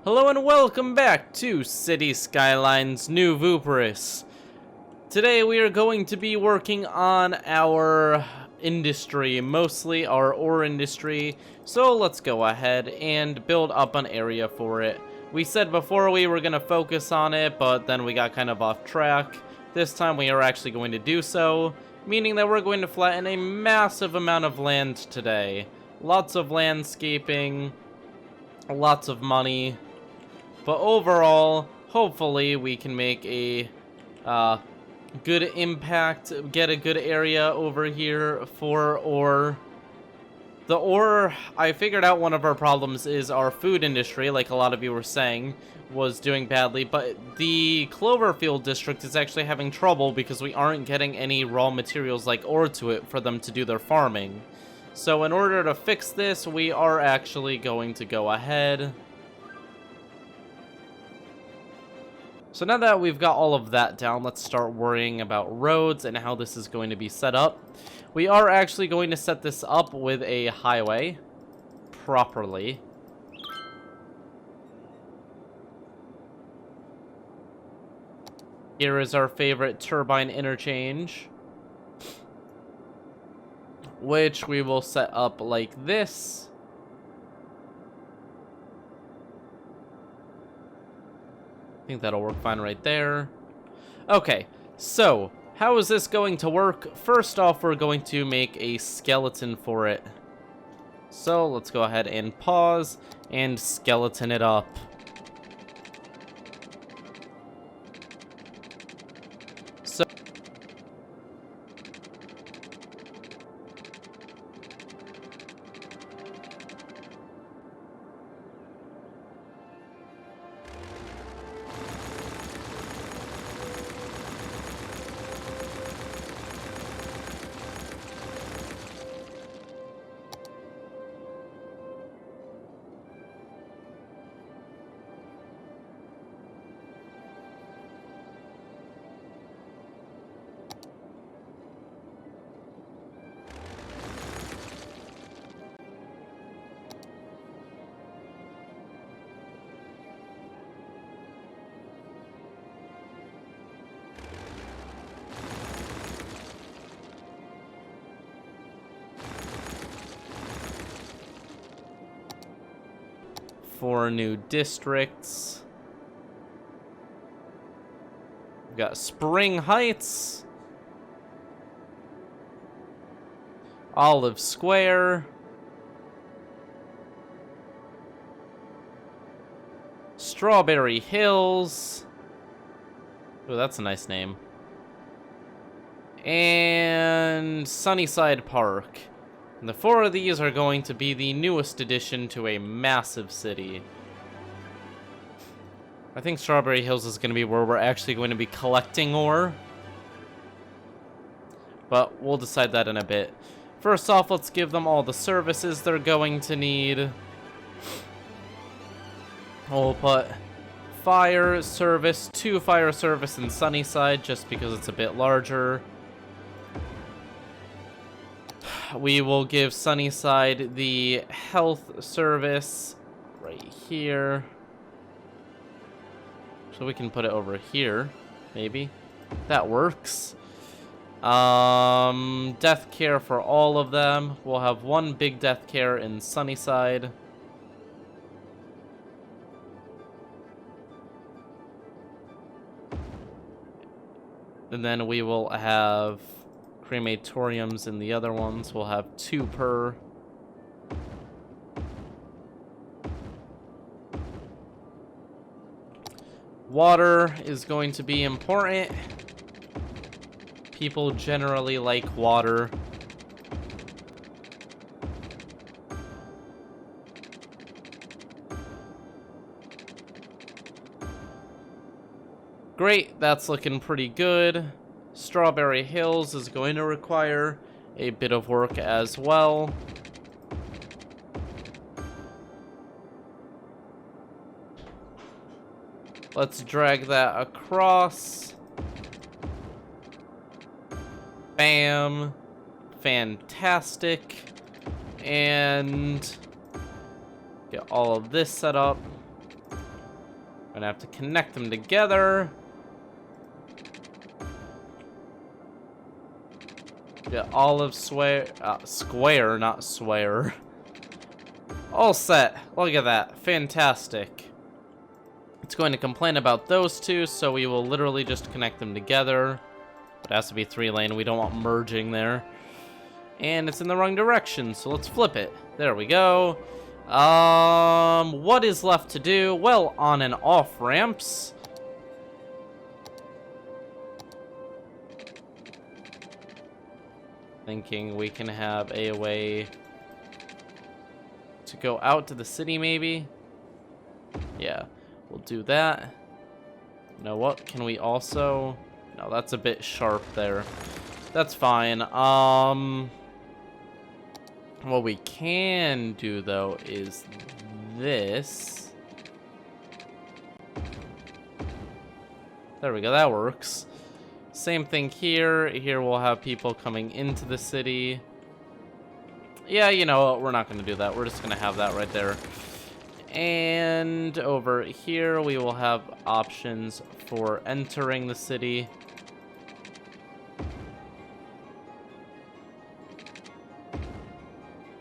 Hello and welcome back to City Skylines New Vooperis. Today we are going to be working on our industry, mostly our ore industry. So let's go ahead and build up an area for it. We said before we were going to focus on it, but then we got kind of off track. This time we are actually going to do so, meaning that we're going to flatten a massive amount of land today. Lots of landscaping, lots of money. But overall, hopefully we can make a good impact, get a good area over here for ore. The ore, I figured out one of our problems is our food industry, like a lot of you were saying, was doing badly. But the Cloverfield district is actually having trouble because we aren't getting any raw materials like ore to it for them to do their farming. So in order to fix this, we are actually going to go ahead. So now that we've got all of that down, let's start worrying about roads and how this is going to be set up. We are actually going to set this up with a highway properly. Here is our favorite turbine interchange, which we will set up like this. I think that'll work fine right there. Okay, so how is this going to work? First off, we're going to make a skeleton for it. So let's go ahead and pause and skeleton it up. So four new districts. We've got Spring Heights, Olive Square, Strawberry Hills. Oh, that's a nice name. And Sunnyside Park. And the four of these are going to be the newest addition to a massive city. I think Strawberry Hills is going to be where we're actually going to be collecting ore. But we'll decide that in a bit. First off, let's give them all the services they're going to need. We'll put fire service, 2 fire service in Sunnyside, just because it's a bit larger. We will give Sunnyside the health service right here. So we can put it over here, maybe. That works. Death care for all of them. We'll have 1 big death care in Sunnyside. And then we will have crematoriums in the other ones. We'll have 2 per. Water is going to be important. People generally like water. Great, that's looking pretty good. Strawberry Hills is going to require a bit of work as well. Let's drag that across. Bam. Fantastic. And get all of this set up. Gonna have to connect them together. Yeah, olive square, not square. All set. Look at that. Fantastic. It's going to complain about those two, so we will literally just connect them together. But it has to be 3-lane. We don't want merging there. And it's in the wrong direction, so let's flip it. There we go. What is left to do? Well, on and off ramps. Thinking we can have a way to go out to the city, maybe? Yeah, we'll do that. You know what? Can we also... No, that's a bit sharp there. That's fine. What we can do, though, is this. There we go, that works. Same thing here. Here we'll have people coming into the city. Yeah, you know what? We're not going to do that. We're just going to have that right there. And over here, we will have options for entering the city.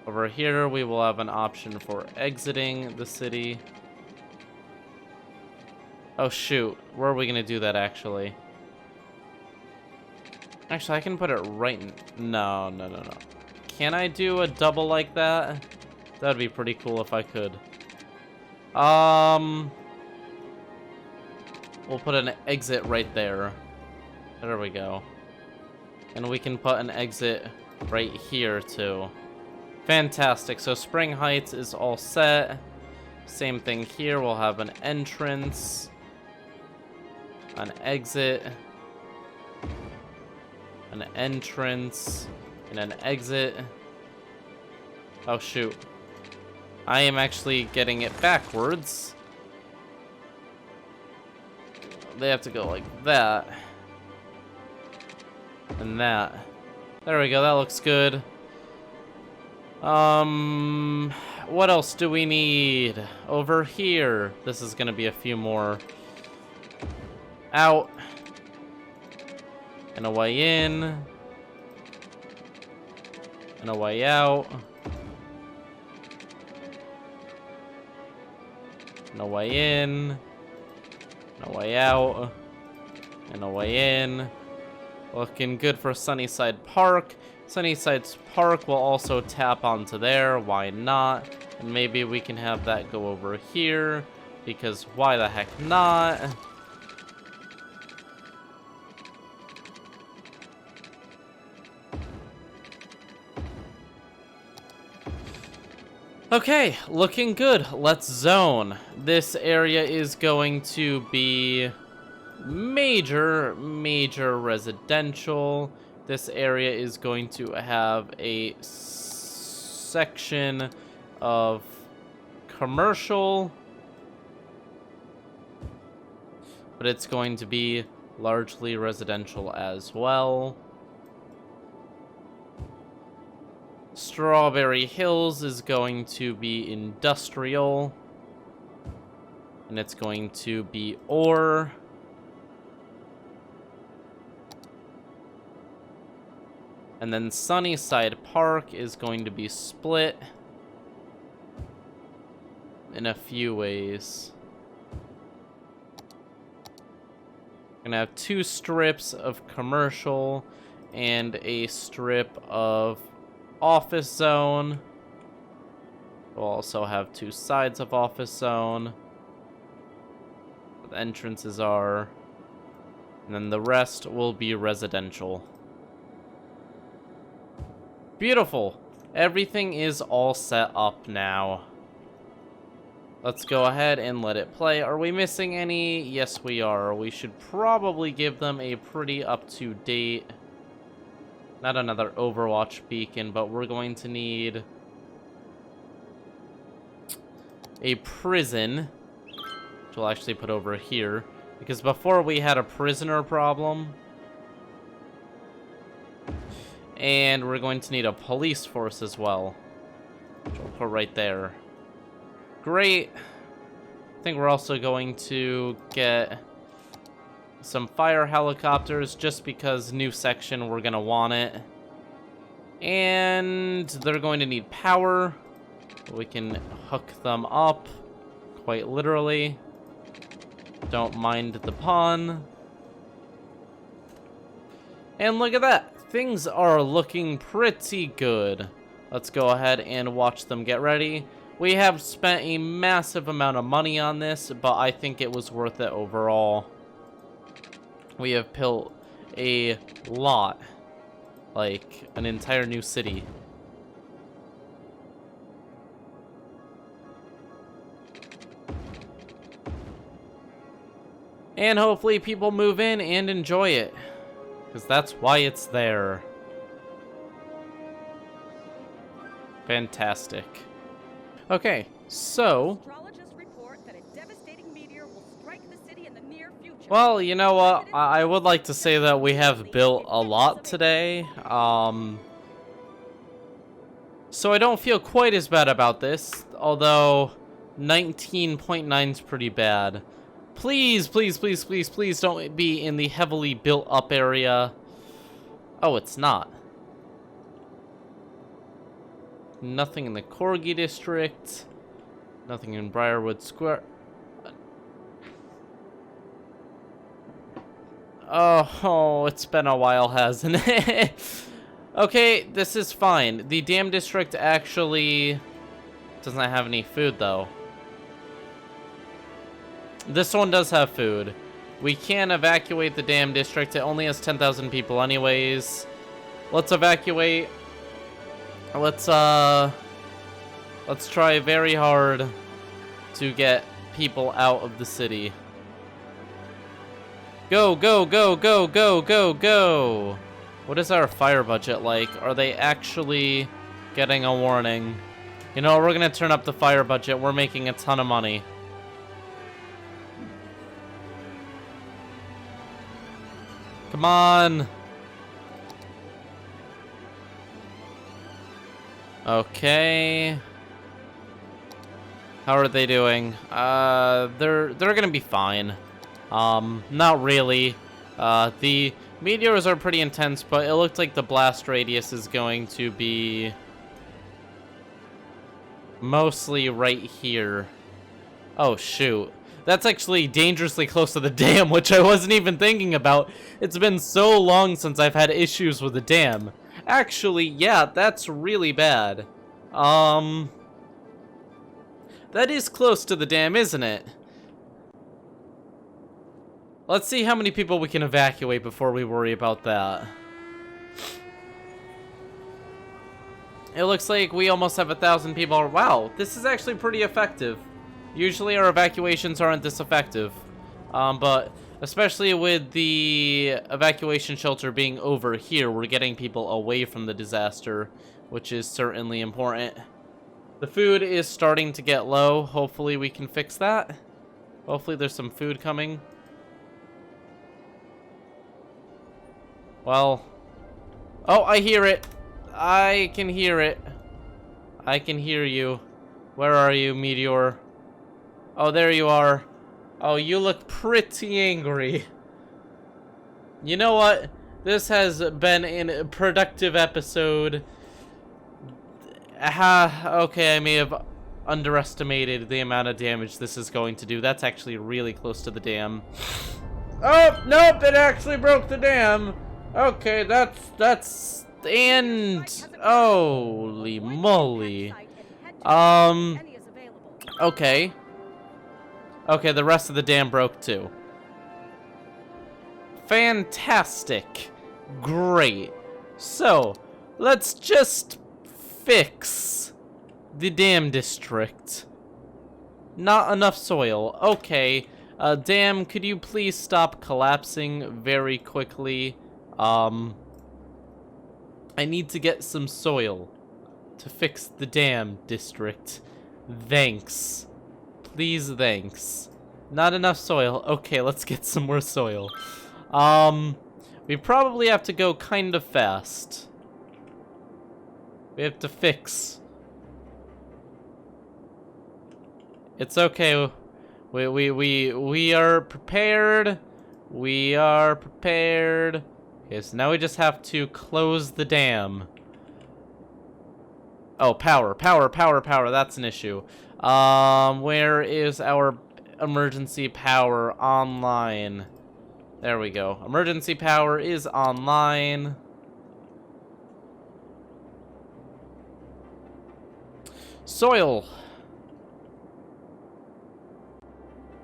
Over here, we will have an option for exiting the city. Oh, shoot. Where are we going to do that, actually? Actually, I can put it right in... No. Can I do a double like that? That'd be pretty cool if I could. We'll put an exit right there. There we go. And we can put an exit right here, too. Fantastic. So Spring Heights is all set. Same thing here. We'll have an entrance, an exit, an entrance, and an exit. Oh, shoot. I am actually getting it backwards. They have to go like that. And that. There we go. That looks good. What else do we need? Over here. This is gonna be a few more. Out. And a way in. And a way out. And a way in. And a way out. And a way in. Looking good for Sunnyside Park. Sunnyside Park will also tap onto there. Why not? And maybe we can have that go over here. Because why the heck not? Okay, looking good. Let's zone. This area is going to be major residential. This area is going to have a section of commercial, but it's going to be largely residential as well. Strawberry Hills is going to be industrial, and it's going to be ore. And then Sunnyside Park is going to be split in a few ways. We're gonna have 2 strips of commercial and a strip of office zone. We'll also have 2 sides of office zone. The entrances are. And then the rest will be residential. Beautiful. Everything is all set up now. Let's go ahead and let it play. Are we missing any? Yes, we are. We should probably give them a pretty up-to-date... Not another Overwatch beacon, but we're going to need a prison, which we'll actually put over here, because before we had a prisoner problem. And we're going to need a police force as well, which we'll put right there. Great. I think we're also going to get some fire helicopters just because new section, we're going to want it. And they're going to need power. We can hook them up, quite literally. Don't mind the pun. And look at that. Things are looking pretty good. Let's go ahead and watch them get ready. We have spent a massive amount of money on this, but I think it was worth it overall. We have built a lot, like an entire new city. And hopefully people move in and enjoy it, because that's why it's there. Fantastic. Okay, so... Astrologists report that a devastating meteor will strike the city in the near future. Well, you know what? I would like to say that we have built a lot today. So I don't feel quite as bad about this, although 19.9 is pretty bad. Please, please, please, please, please don't be in the heavily built up area. Oh, it's not. Nothing in the Corgi district. Nothing in Briarwood Square. Oh, it's been a while, hasn't it? Okay, this is fine. The dam district actually doesn't have any food, though. This one does have food. We can evacuate the dam district. It only has 10,000 people anyways. Let's evacuate. Let's try very hard to get people out of the city. Go, go, go, go, go, go, go! What is our fire budget like? Are they actually getting a warning? You know, we're gonna turn up the fire budget. We're making a ton of money. Come on! Okay. How are they doing? They're gonna be fine. Not really. The meteors are pretty intense, but it looked like the blast radius is going to be mostly right here. Oh, shoot. That's actually dangerously close to the dam, which I wasn't even thinking about. It's been so long since I've had issues with the dam. Actually, yeah, that's really bad. That is close to the dam, isn't it? Let's see how many people we can evacuate before we worry about that. It looks like we almost have 1,000 people. Wow, this is actually pretty effective. Usually our evacuations aren't this effective. But especially with the evacuation shelter being over here, we're getting people away from the disaster, which is certainly important. The food is starting to get low. Hopefully we can fix that. Hopefully there's some food coming. Well, oh, I hear it. I can hear it. I can hear you. Where are you, Meteor? Oh, there you are. Oh, you look pretty angry. You know what? This has been a productive episode. Okay, I may have underestimated the amount of damage this is going to do. That's actually really close to the dam. Oh, nope, it actually broke the dam. Okay, that's, and, holy moly. Okay. Okay, the rest of the dam broke too. Fantastic. Great. So, let's just fix the dam district. Not enough soil. Okay. Dam, could you please stop collapsing very quickly? I need to get some soil to fix the dam district. Thanks. Please, thanks. Not enough soil. Okay, let's get some more soil. We probably have to go kind of fast. We have to fix. It's okay. We are prepared. We are prepared. Okay, so now we just have to close the dam. Oh, power. That's an issue. Where is our emergency power online? There we go. Emergency power is online. Soil.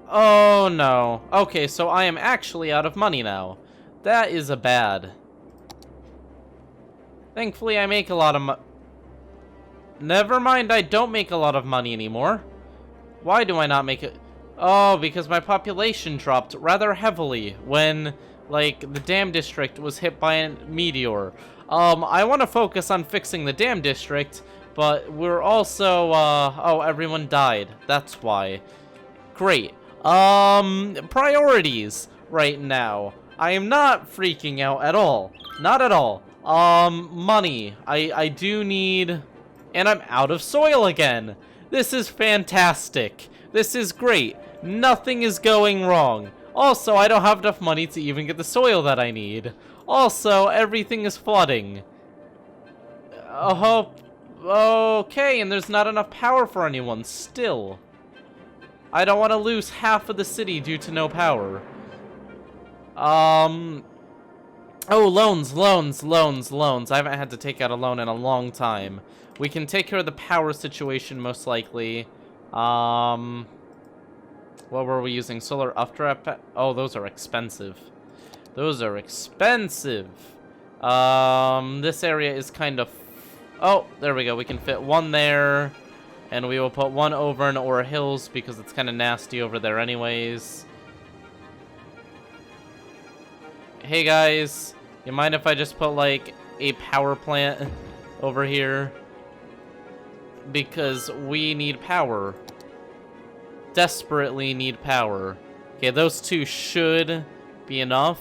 Oh no. Okay, so I am actually out of money now. That is a bad. Thankfully, I make a lot of Never mind, I don't make a lot of money anymore. Why do I not make it? Oh, because my population dropped rather heavily when, like, the dam district was hit by a meteor. I want to focus on fixing the dam district, but we're also, oh, everyone died. That's why. Great. Priorities right now. I am not freaking out at all. Not at all. Money. I do need... And I'm out of soil again. This is fantastic. This is great. Nothing is going wrong. Also, I don't have enough money to even get the soil that I need. Also, everything is flooding. Okay, and there's not enough power for anyone still. I don't want to lose half of the city due to no power. Oh, loans. I haven't had to take out a loan in a long time. We can take care of the power situation most likely. What were we using? Solar updraft? Oh, those are expensive. Those are expensive. This area is kind of... Oh, there we go. We can fit one there. And we will put one over in Ora Hills because it's kind of nasty over there anyways. Hey guys, you mind if I just put like a power plant over here? Because we need power. Desperately need power. Okay, those two should be enough.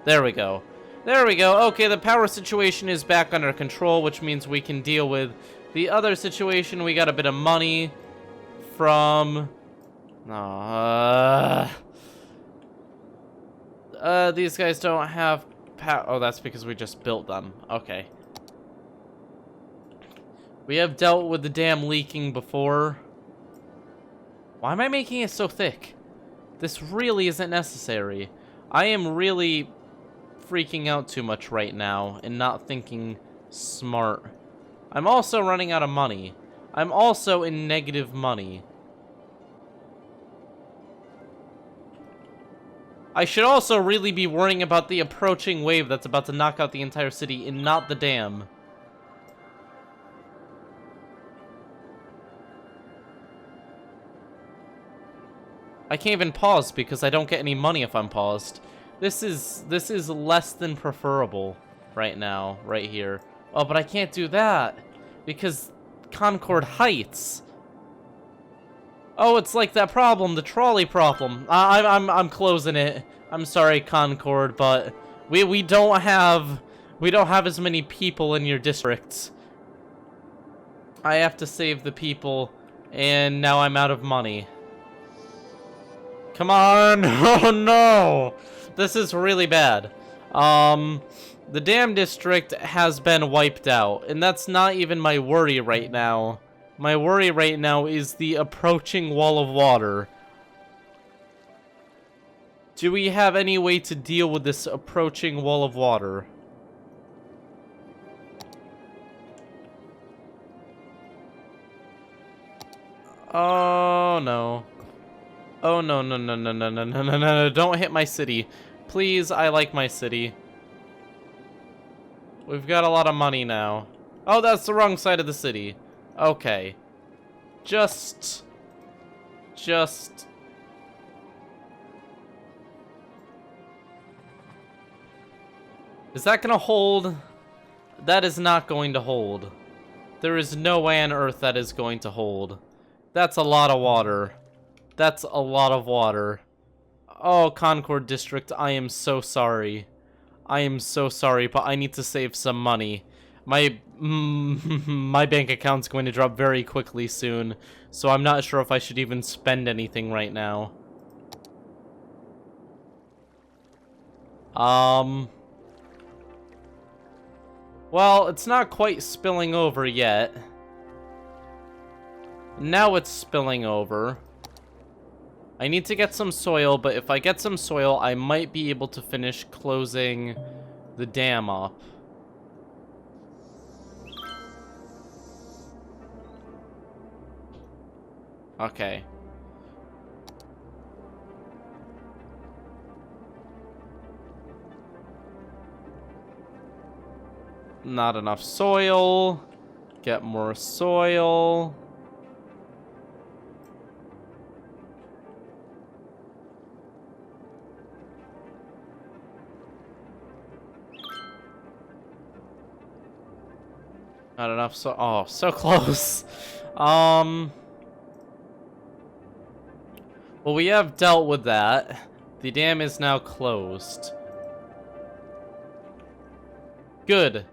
There we go. There we go. Okay, the power situation is back under control, which means we can deal with the other situation. We got a bit of money from... these guys don't have power. Oh, that's because we just built them. Okay. We have dealt with the dam leaking before. Why am I making it so thick? This really isn't necessary. I am really freaking out too much right now and not thinking smart. I'm also running out of money. I'm also in negative money. I should also really be worrying about the approaching wave that's about to knock out the entire city and not the dam. I can't even pause because I don't get any money if I'm paused. This is less than preferable right now, right here. Oh, but I can't do that because Concord Heights. Oh, it's like that problem, the trolley problem. I'm closing it. I'm sorry, Concord, but we don't have as many people in your district. I have to save the people, and now I'm out of money. Come on! Oh no! This is really bad. The dam district has been wiped out, and that's not even my worry right now. My worry right now is the approaching wall of water. Do we have any way to deal with this approaching wall of water? Oh no. Oh no, no, don't hit my city. Please, I like my city. We've got a lot of money now. Oh, that's the wrong side of the city. Okay. Just... Is that gonna hold? That is not going to hold. There is no way on earth that is going to hold. That's a lot of water. That's a lot of water. Oh, Concord District, I am so sorry. I am so sorry, but I need to save some money. my bank account's going to drop very quickly soon, so I'm not sure if I should even spend anything right now. Well, it's not quite spilling over yet. Now it's spilling over. I need to get some soil, but if I get some soil, I might be able to finish closing the dam up. Okay. Not enough soil. Get more soil. Not enough so oh, so close. Well, we have dealt with that. The dam is now closed. Good.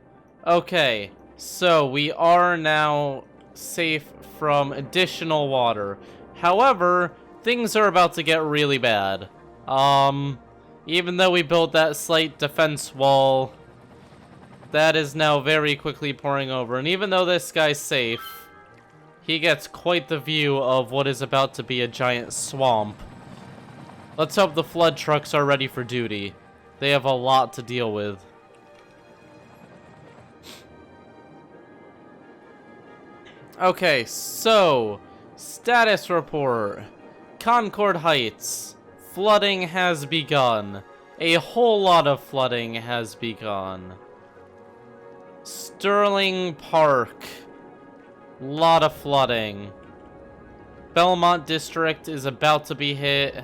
Okay, so we are now safe from additional water. However, things are about to get really bad. Even though we built that slight defense wall, that is now very quickly pouring over. And even though this guy's safe, he gets quite the view of what is about to be a giant swamp. Let's hope the flood trucks are ready for duty. They have a lot to deal with. Okay, so, status report. Concord Heights. Flooding has begun. A whole lot of flooding has begun. Sterling Park. Lot of flooding. Belmont District is about to be hit.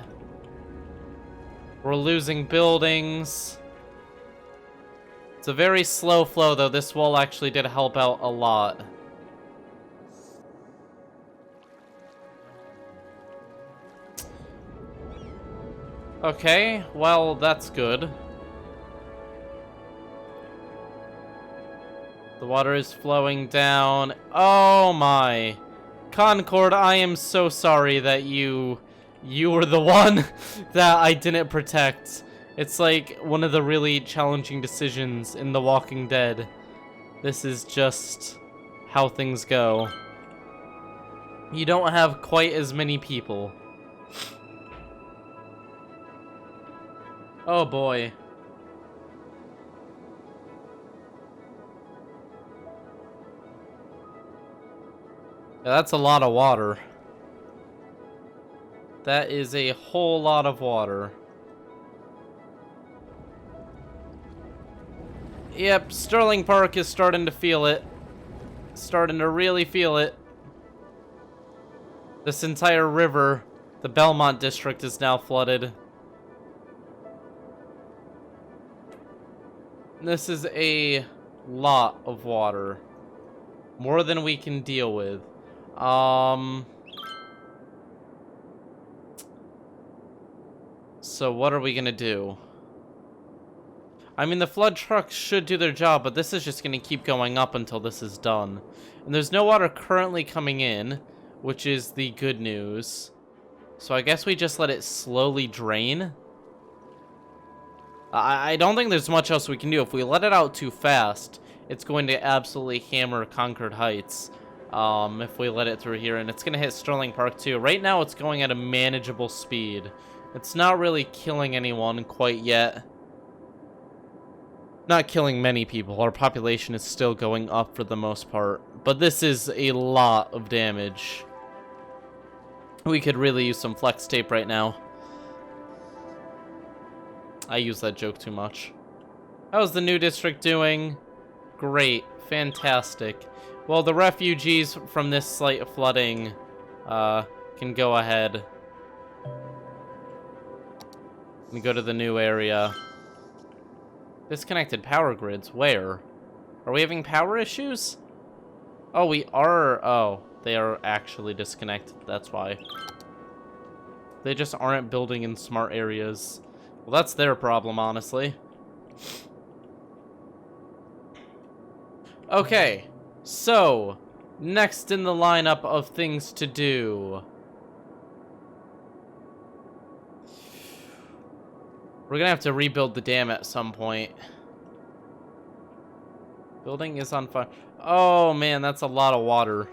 We're losing buildings. It's a very slow flow, though. This wall actually did help out a lot. Okay, well, that's good. The water is flowing down. Oh my. Concord, I am so sorry that you were the one that I didn't protect. It's like one of the really challenging decisions in The Walking Dead. This is just how things go. You don't have quite as many people. Oh boy. Yeah, that's a lot of water. That is a whole lot of water. Yep, Sterling Park is starting to feel it. Starting to really feel it. This entire river, the Belmont District, is now flooded. This is a lot of water. More than we can deal with. So what are we gonna do? I mean, the flood trucks should do their job, but this is just gonna keep going up until this is done. And there's no water currently coming in, which is the good news. So I guess we just let it slowly drain. I don't think there's much else we can do. If we let it out too fast, it's going to absolutely hammer Concord Heights. If we let it through here, and it's going to hit Sterling Park too. Right now, it's going at a manageable speed. It's not really killing anyone quite yet. Not killing many people. Our population is still going up for the most part. But this is a lot of damage. We could really use some flex tape right now. I use that joke too much. How's the new district doing? Great. Fantastic. Well, the refugees from this slight flooding can go ahead and go to the new area. Disconnected power grids. Where? Are we having power issues? Oh, we are. Oh, they are actually disconnected. That's why. They just aren't building in smart areas. Well, that's their problem, honestly. Okay, so next in the lineup of things to do. We're gonna have to rebuild the dam at some point. Building is on fire. Oh man, that's a lot of water.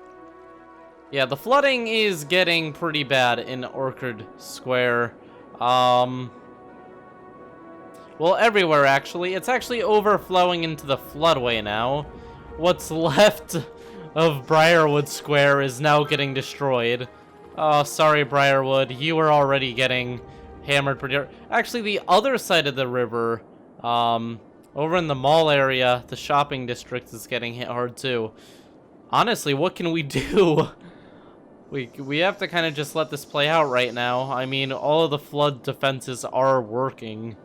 Yeah, the flooding is getting pretty bad in Orchard Square. Well, everywhere actually. It's actually overflowing into the floodway now. What's left of Briarwood Square is now getting destroyed. Oh, sorry, Briarwood. You were already getting hammered pretty hard. Actually, the other side of the river, over in the mall area, the shopping district is getting hit hard too. Honestly, what can we do? We have to kind of just let this play out right now. I mean, all of the flood defenses are working.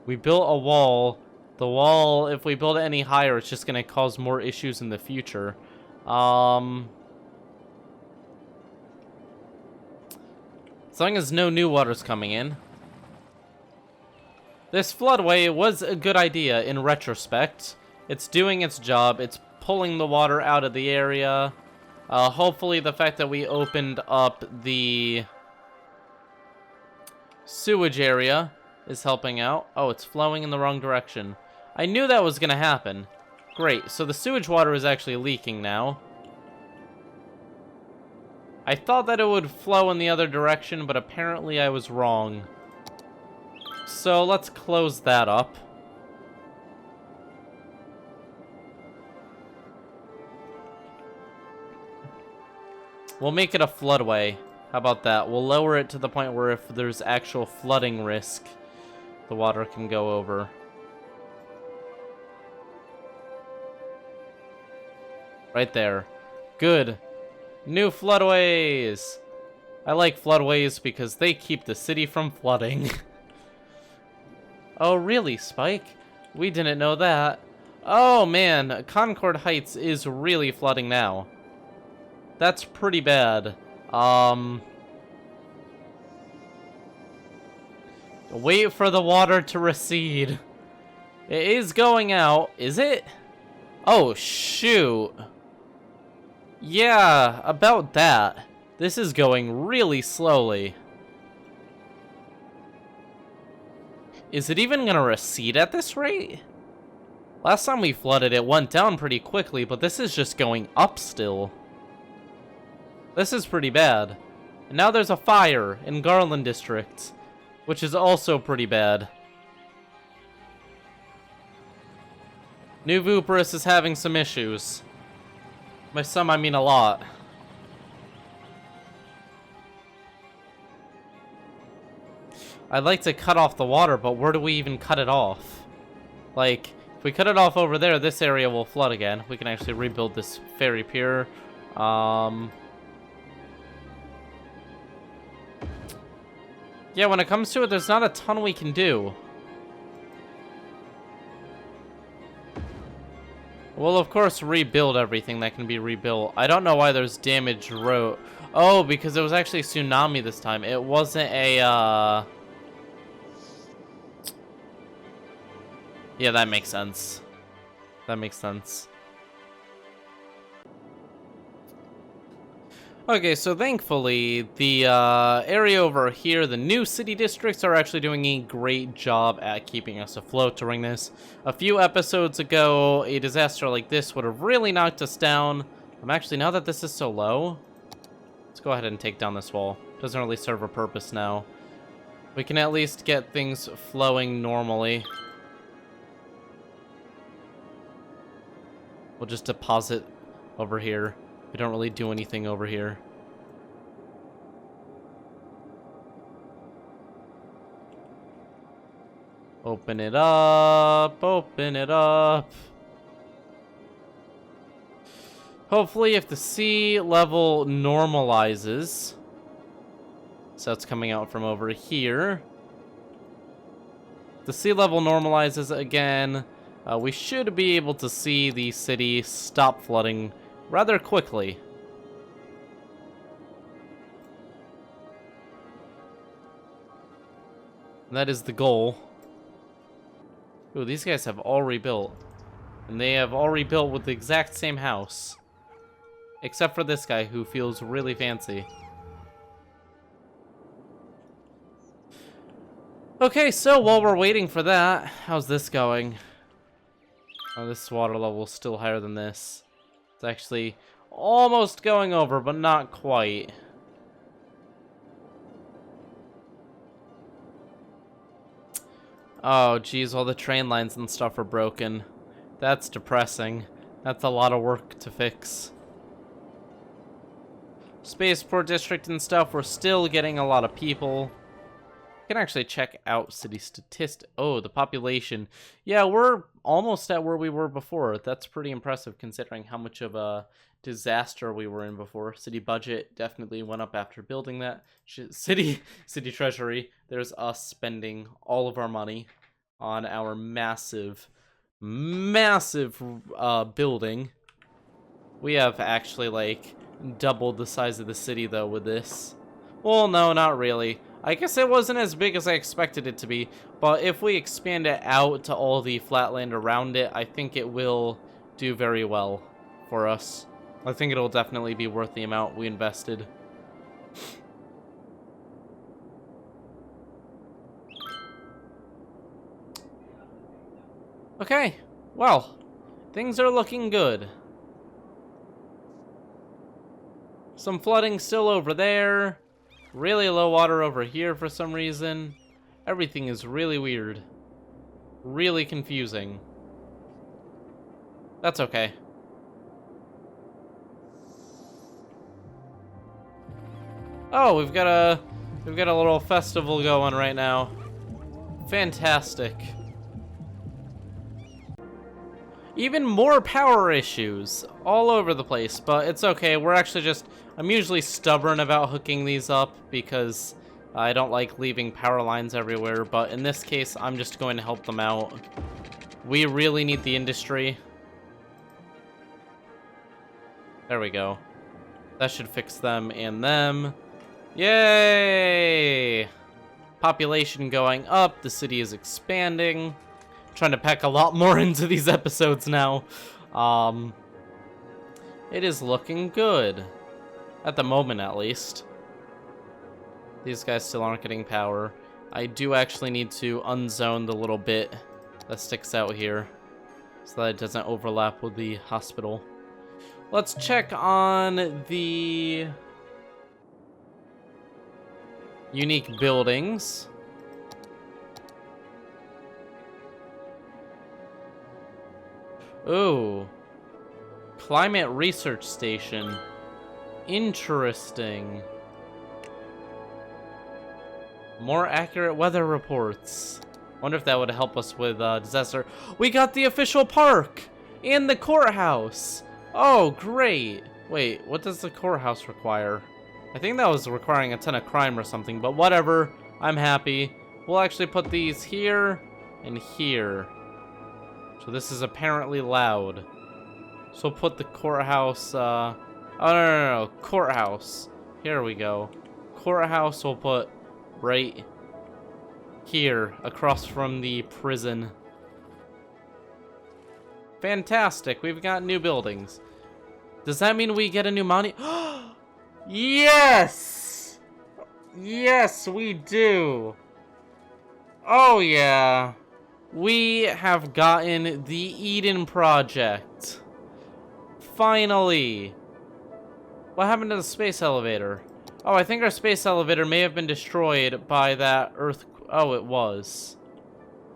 We built a wall. The wall, if we build it any higher, it's just going to cause more issues in the future. As long as no new water's coming in. This floodway was a good idea in retrospect. It's doing its job. It's pulling the water out of the area. Hopefully the fact that we opened up the sewage area is helping out. Oh, it's flowing in the wrong direction. I knew that was going to happen. Great, so the sewage water is actually leaking now. I thought that it would flow in the other direction, but apparently I was wrong. So let's close that up. We'll make it a floodway. How about that? We'll lower it to the point where if there's actual flooding risk, the water can go over. Right there. Good. New floodways! I like floodways because they keep the city from flooding. Oh, really, Spike? We didn't know that. Oh, man. Concord Heights is really flooding now. That's pretty bad. Wait for the water to recede. It is going out. Is it? Oh, shoot. Yeah, about that. This is going really slowly. Is it even gonna recede at this rate? Last time we flooded, it went down pretty quickly, but this is just going up still. This is pretty bad. And now there's a fire in Garland District, which is also pretty bad. New Vooperis is having some issues. By some, I mean a lot. I'd like to cut off the water, but where do we even cut it off? Like, if we cut it off over there, this area will flood again. We can actually rebuild this ferry pier. Yeah, when it comes to it, there's not a ton we can do. We'll, of course, rebuild everything that can be rebuilt. I don't know why there's damaged road. Oh, because it was actually a tsunami this time. It wasn't a, Yeah, that makes sense. That makes sense. Okay, so thankfully, the area over here, the new city districts, are actually doing a great job at keeping us afloat during this. A few episodes ago, a disaster like this would have really knocked us down. Actually, now that this is so low, let's go ahead and take down this wall. Doesn't really serve a purpose now. We can at least get things flowing normally. We'll just deposit over here. We don't really do anything over here. Open it up. Open it up. Hopefully, if the sea level normalizes, so it's coming out from over here. The sea level normalizes again. We should be able to see the city stop flooding rather quickly. That is the goal. Ooh, these guys have all rebuilt. And they have all rebuilt with the exact same house. Except for this guy who feels really fancy. Okay, so while we're waiting for that, how's this going? Oh, this water level is still higher than this. It's actually almost going over, but not quite. Oh, geez, all the train lines and stuff are broken. That's depressing. That's a lot of work to fix. Spaceport District and stuff, we're still getting a lot of people. You can actually check out city statistics. Oh, the population. Yeah, we're almost at where we were before. That's pretty impressive considering how much of a disaster we were in before. City budget definitely went up after building that. City treasury. There's us spending all of our money on our massive building. We have actually like doubled the size of the city though with this. Well, no, not really. I guess it wasn't as big as I expected it to be, but if we expand it out to all the flatland around it, I think it will do very well for us. I think it'll definitely be worth the amount we invested. Okay, well, things are looking good. Some flooding still over there. Really low water over here for some reason. Everything is really weird. Really confusing. That's okay. Oh, we've got a little festival going right now. Fantastic. Even more power issues all over the place, but it's okay. We're actually just... I'm usually stubborn about hooking these up because I don't like leaving power lines everywhere, but in this case, I'm just going to help them out. We really need the industry. There we go. That should fix them and them. Yay! Population going up. The city is expanding. Trying to pack a lot more into these episodes now. It is looking good. At the moment, at least. These guys still aren't getting power. I do actually need to unzone the little bit that sticks out here so that it doesn't overlap with the hospital. Let's check on the unique buildings. Ooh. Climate Research Station. Interesting. More accurate weather reports. Wonder if that would help us with disaster. We got the official park and the courthouse. Oh, great. Wait, what does the courthouse require? I think that was requiring a ton of crime or something, but whatever. I'm happy. We'll actually put these here and here. So this is apparently loud. So we'll put the courthouse, oh, no, courthouse. Here we go. Courthouse we'll put right here, across from the prison. Fantastic, we've got new buildings. Does that mean we get a new money? Yes! Yes, we do. Oh, yeah. We have gotten the Eden Project. Finally. What happened to the space elevator? Oh, I think our space elevator may have been destroyed by that earth. Oh, it was.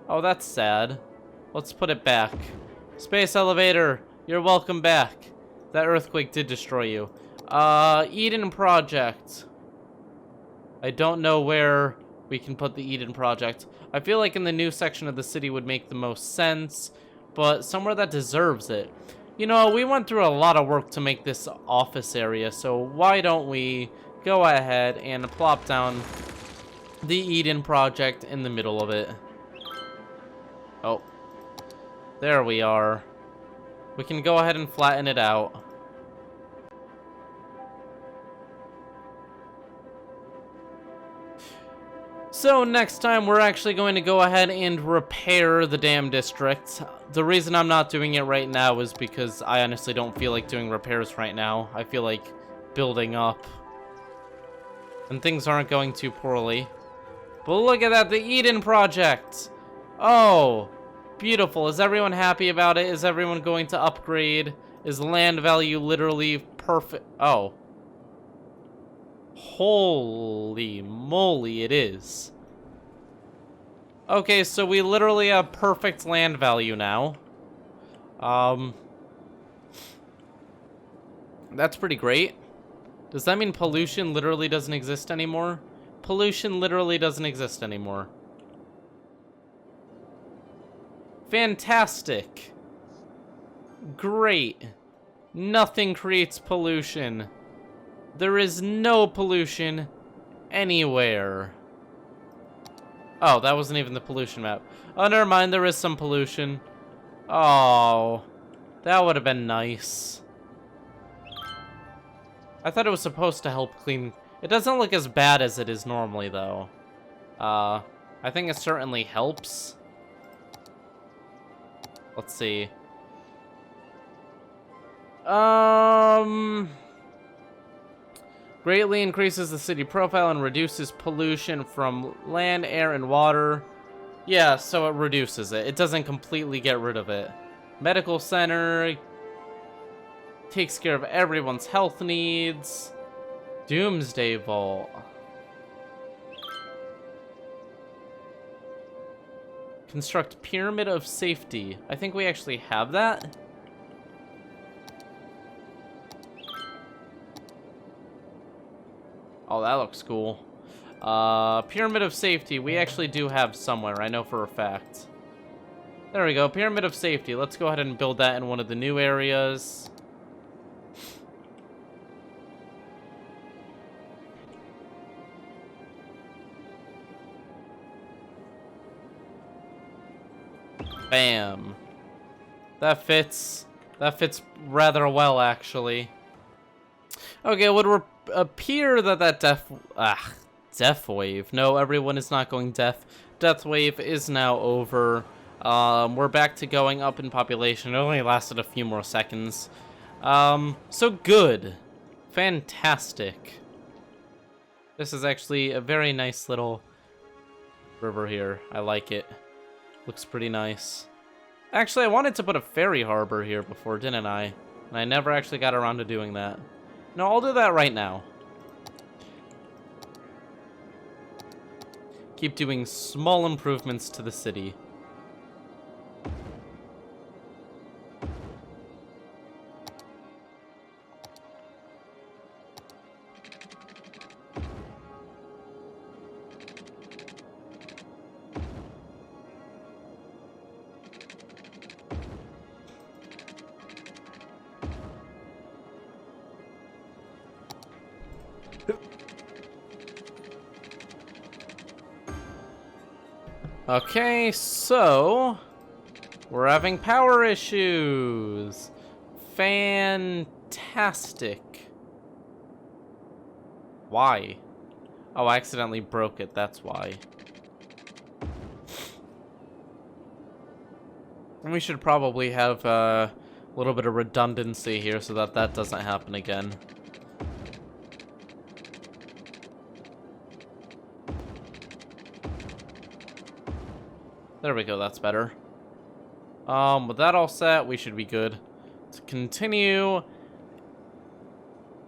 Oh, that's sad. Let's put it back. Space elevator, you're welcome back. That earthquake did destroy you. Eden Project. I don't know where we can put the Eden Project. I feel like in the new section of the city would make the most sense, but somewhere that deserves it. You know, we went through a lot of work to make this office area, so why don't we go ahead and plop down the Eden Project in the middle of it. Oh. There we are. We can go ahead and flatten it out. So next time we're actually going to go ahead and repair the dam district. The reason I'm not doing it right now is because I honestly don't feel like doing repairs right now. I feel like building up. And things aren't going too poorly. But look at that, the Eden project! Oh, beautiful. Is everyone happy about it? Is everyone going to upgrade? Is land value literally perfect? Oh. Holy moly, it is. Okay, so we literally have perfect land value now. That's pretty great. Does that mean pollution literally doesn't exist anymore? Pollution literally doesn't exist anymore. Fantastic. Great. Nothing creates pollution. There is no pollution anywhere. Oh, that wasn't even the pollution map. Oh, never mind, there is some pollution. Oh, that would have been nice. I thought it was supposed to help clean. It doesn't look as bad as it is normally, though. I think it certainly helps. Let's see. Greatly increases the city profile and reduces pollution from land, air, and water. Yeah, so it reduces it. It doesn't completely get rid of it. Medical center. Takes care of everyone's health needs. Doomsday Vault. Construct Pyramid of Safety. I think we actually have that. Oh, that looks cool. Pyramid of Safety. We actually do have somewhere. I know for a fact. There we go. Pyramid of Safety. Let's go ahead and build that in one of the new areas. Bam. That fits. That fits rather well, actually. Okay, it would appear that death wave. No, everyone is not going deaf. Death wave is now over. We're back to going up in population. It only lasted a few more seconds. So good. Fantastic. This is actually a very nice little river here. I like it. Looks pretty nice. Actually, I wanted to put a Ferry Harbor here before, didn't I? And I never actually got around to doing that. No, I'll do that right now. Keep doing small improvements to the city. Okay, so we're having power issues. Fantastic. Why? Oh, I accidentally broke it, that's why. And we should probably have a little bit of redundancy here so that that doesn't happen again. There we go, that's better. With that all set, we should be good to continue.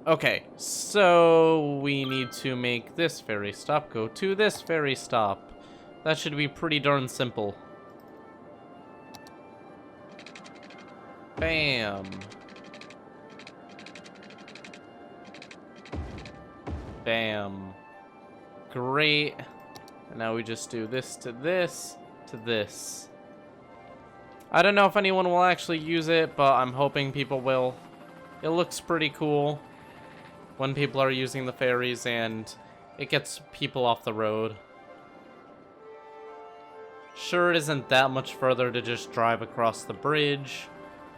Okay, so we need to make this ferry stop go to this ferry stop. That should be pretty darn simple. Bam. Bam. Great. And now we just do this to this. To this. I don't know if anyone will actually use it, but I'm hoping people will. It looks pretty cool when people are using the ferries and it gets people off the road. Sure, it isn't that much further to just drive across the bridge,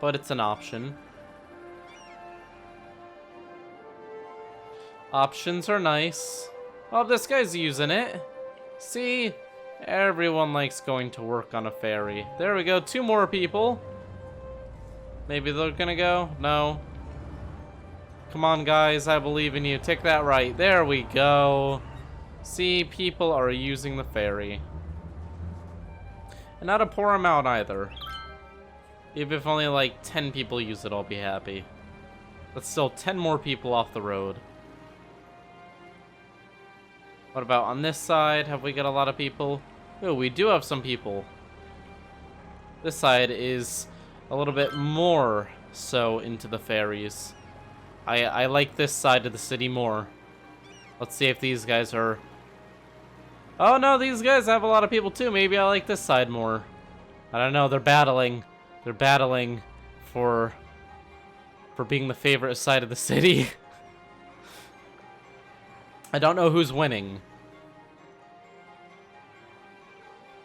but it's an option. Options are nice. Oh, this guy's using it. See? Everyone likes going to work on a ferry. There we go, 2 more people. Maybe they're gonna go? No. Come on, guys, I believe in you. Take that right. There we go. See, people are using the ferry. And not a poor amount either. Even if only like 10 people use it, I'll be happy. But still, 10 more people off the road. What about on this side? Have we got a lot of people? Oh, we do have some people. This side is a little bit more so into the ferries. I like this side of the city more. Let's see if these guys are... Oh no, these guys have a lot of people too. Maybe I like this side more. I don't know, they're battling. They're battling for being the favorite side of the city. I don't know who's winning.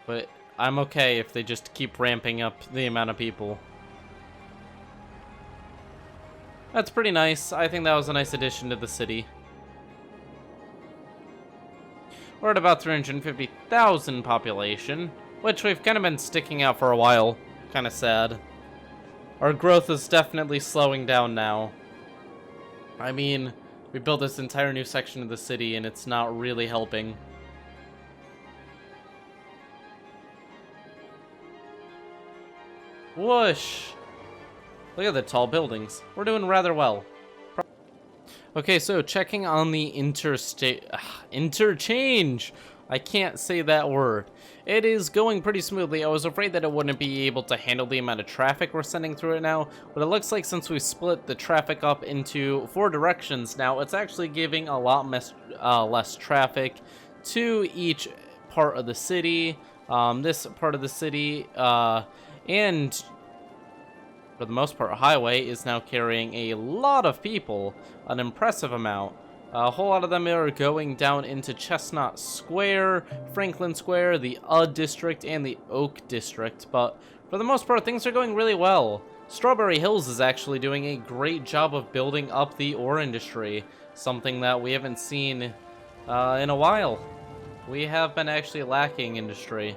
But I'm okay if they just keep ramping up the amount of people. That's pretty nice. I think that was a nice addition to the city. We're at about 350,000 population, which we've kind of been sticking out for a while. Kind of sad. Our growth is definitely slowing down now. I mean, we built this entire new section of the city and it's not really helping. Whoosh! Look at the tall buildings. We're doing rather well. Okay, so checking on the interchange. I can't say that word. It is going pretty smoothly. I was afraid that it wouldn't be able to handle the amount of traffic we're sending through it now, but it looks like since we split the traffic up into 4 directions now, it's actually giving a lot less traffic to each part of the city. This part of the city, and for the most part, highway is now carrying a lot of people, an impressive amount. A whole lot of them are going down into Chestnut Square, Franklin Square, the district, and the Oak district, but for the most part, things are going really well. Strawberry Hills is actually doing a great job of building up the ore industry, something that we haven't seen in a while. We have been actually lacking industry,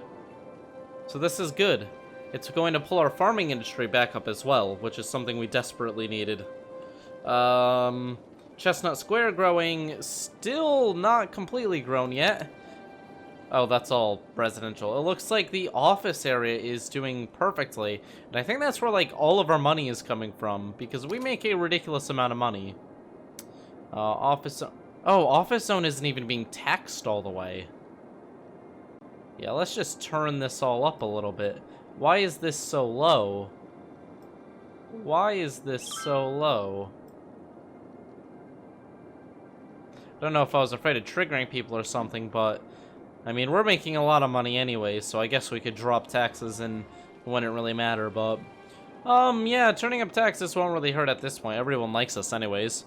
so this is good. It's going to pull our farming industry back up as well, which is something we desperately needed. Chestnut Square growing, still not completely grown yet. Oh, that's all residential. It looks like the office area is doing perfectly. And I think that's where like all of our money is coming from, because we make a ridiculous amount of money. Office zone isn't even being taxed all the way. Yeah, let's just turn this all up a little bit. Why is this so low? Why is this so low? I don't know if I was afraid of triggering people or something, but I mean, we're making a lot of money anyway, so I guess we could drop taxes and it wouldn't really matter, but yeah, turning up taxes won't really hurt at this point. Everyone likes us anyways.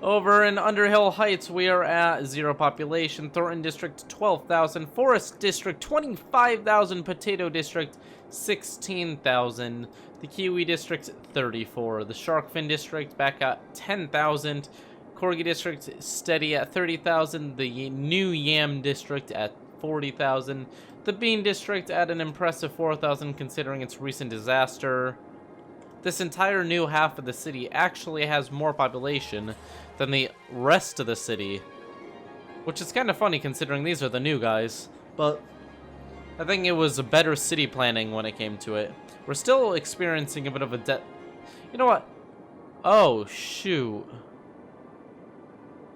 Over in Underhill Heights, we are at 0 population. Thornton District, 12,000. Forest District, 25,000. Potato District, 16,000. The Kiwi District, 34. The Sharkfin District, back at 10,000. Corgi District, steady at 30,000. The New Yam District at 40,000. The Bean District at an impressive 4,000 considering its recent disaster. This entire new half of the city actually has more population than the rest of the city, which is kind of funny considering these are the new guys, but I think it was a better city planning when it came to it. We're still experiencing a bit of a You know what? Oh, shoot.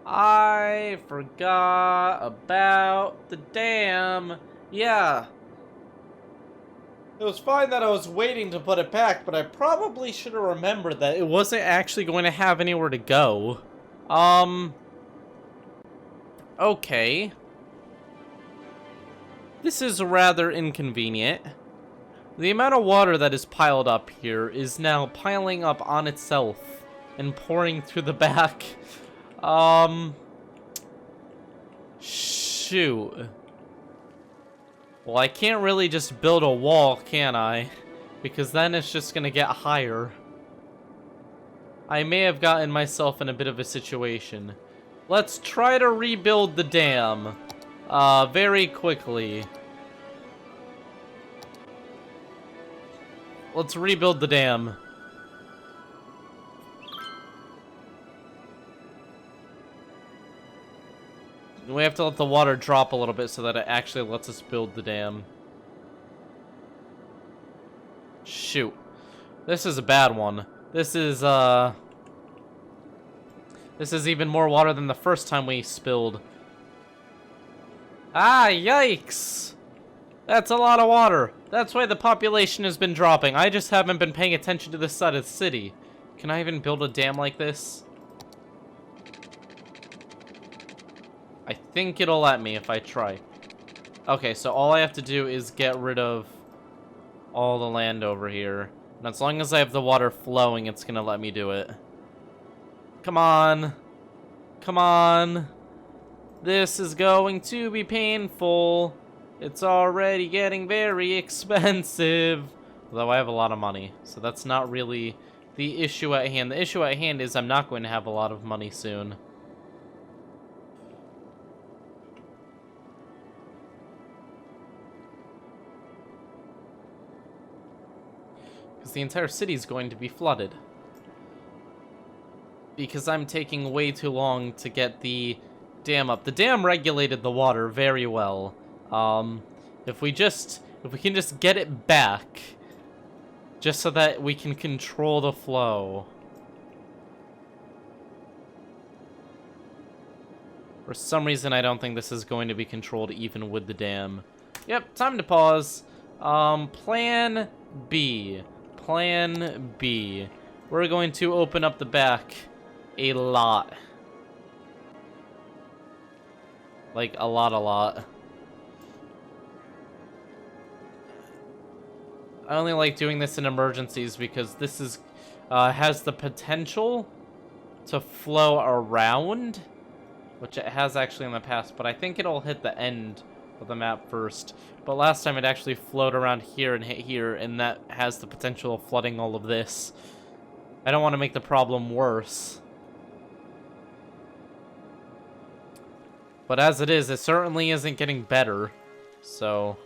I forgot about the dam. Yeah. It was fine that I was waiting to put it back, but I probably should have remembered that it wasn't actually going to have anywhere to go. Okay. This is rather inconvenient. The amount of water that is piled up here is now piling up on itself and pouring through the back. Shoot. Well, I can't really just build a wall, can I? Because then it's just gonna get higher. I may have gotten myself in a bit of a situation. Let's try to rebuild the dam. very quickly. Let's rebuild the dam. We have to let the water drop a little bit so that it actually lets us build the dam. Shoot. This is a bad one. This is even more water than the first time we spilled. Ah, yikes! That's a lot of water. That's why the population has been dropping. I just haven't been paying attention to this side of the city. Can I even build a dam like this? I think it'll let me if I try. Okay, so all I have to do is get rid of all the land over here. And as long as I have the water flowing, it's gonna let me do it. Come on. Come on. This is going to be painful. It's already getting very expensive. Although I have a lot of money, so that's not really the issue at hand. The issue at hand is I'm not going to have a lot of money soon. Because the entire city is going to be flooded. Because I'm taking way too long to get the dam up. The dam regulated the water very well. If we can just get it back, just so that we can control the flow. For some reason, I don't think this is going to be controlled even with the dam. Yep, time to pause. Plan B. Plan B. We're going to open up the back a lot. Like, a lot. I only like doing this in emergencies because this is has the potential to flow around, which it has actually in the past, but I think it'll hit the end of the map first. But last time it actually flowed around here and hit here, and that has the potential of flooding all of this. I don't want to make the problem worse. But as it is, it certainly isn't getting better, so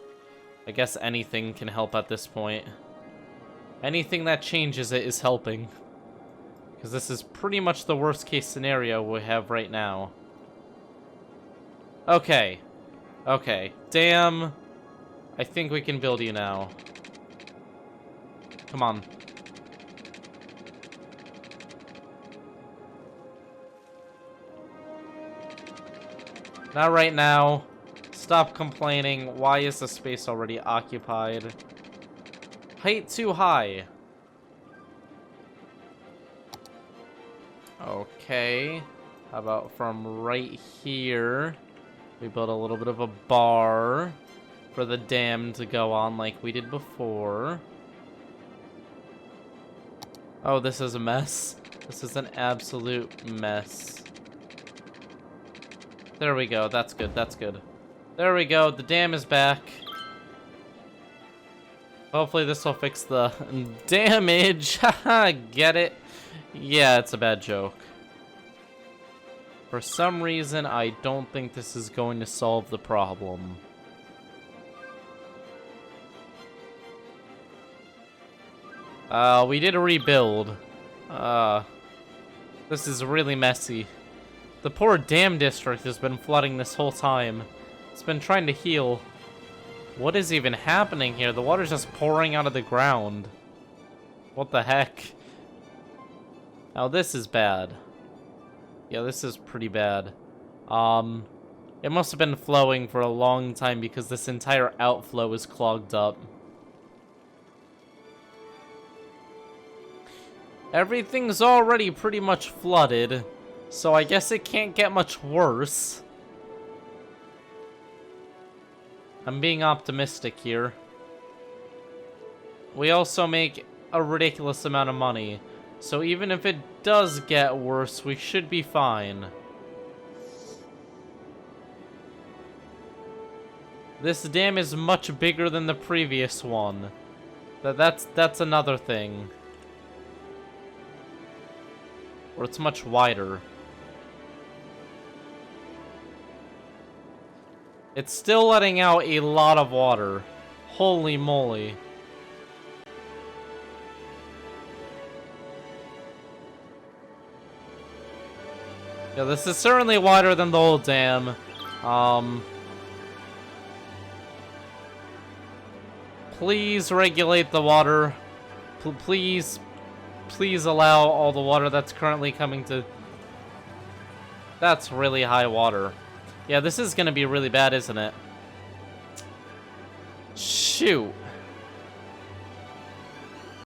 I guess anything can help at this point. Anything that changes it is helping. Because this is pretty much the worst case scenario we have right now. Okay. Okay. Damn. I think we can build you now. Come on. Not right now. Stop complaining. Why is the space already occupied? Height too high. Okay. How about from right here? We build a little bit of a bar for the dam to go on like we did before. Oh, this is a mess. This is an absolute mess. There we go. That's good. That's good. There we go. The dam is back. Hopefully this will fix the damage. Haha, get it? Yeah, it's a bad joke. For some reason, I don't think this is going to solve the problem. We did a rebuild. This is really messy. The poor dam district has been flooding this whole time. It's been trying to heal. What is even happening here? The water's just pouring out of the ground. What the heck? Now this is bad. Yeah, this is pretty bad. It must have been flowing for a long time because this entire outflow is clogged up. Everything's already pretty much flooded, so I guess it can't get much worse. I'm being optimistic here. We also make a ridiculous amount of money, so even if it does get worse, we should be fine. This dam is much bigger than the previous one. That's another thing. Or it's much wider. It's still letting out a lot of water. Holy moly. Yeah, this is certainly wider than the old dam. Please regulate the water. Please allow all the water that's currently coming to... That's really high water. Yeah, this is gonna be really bad, isn't it? Shoot.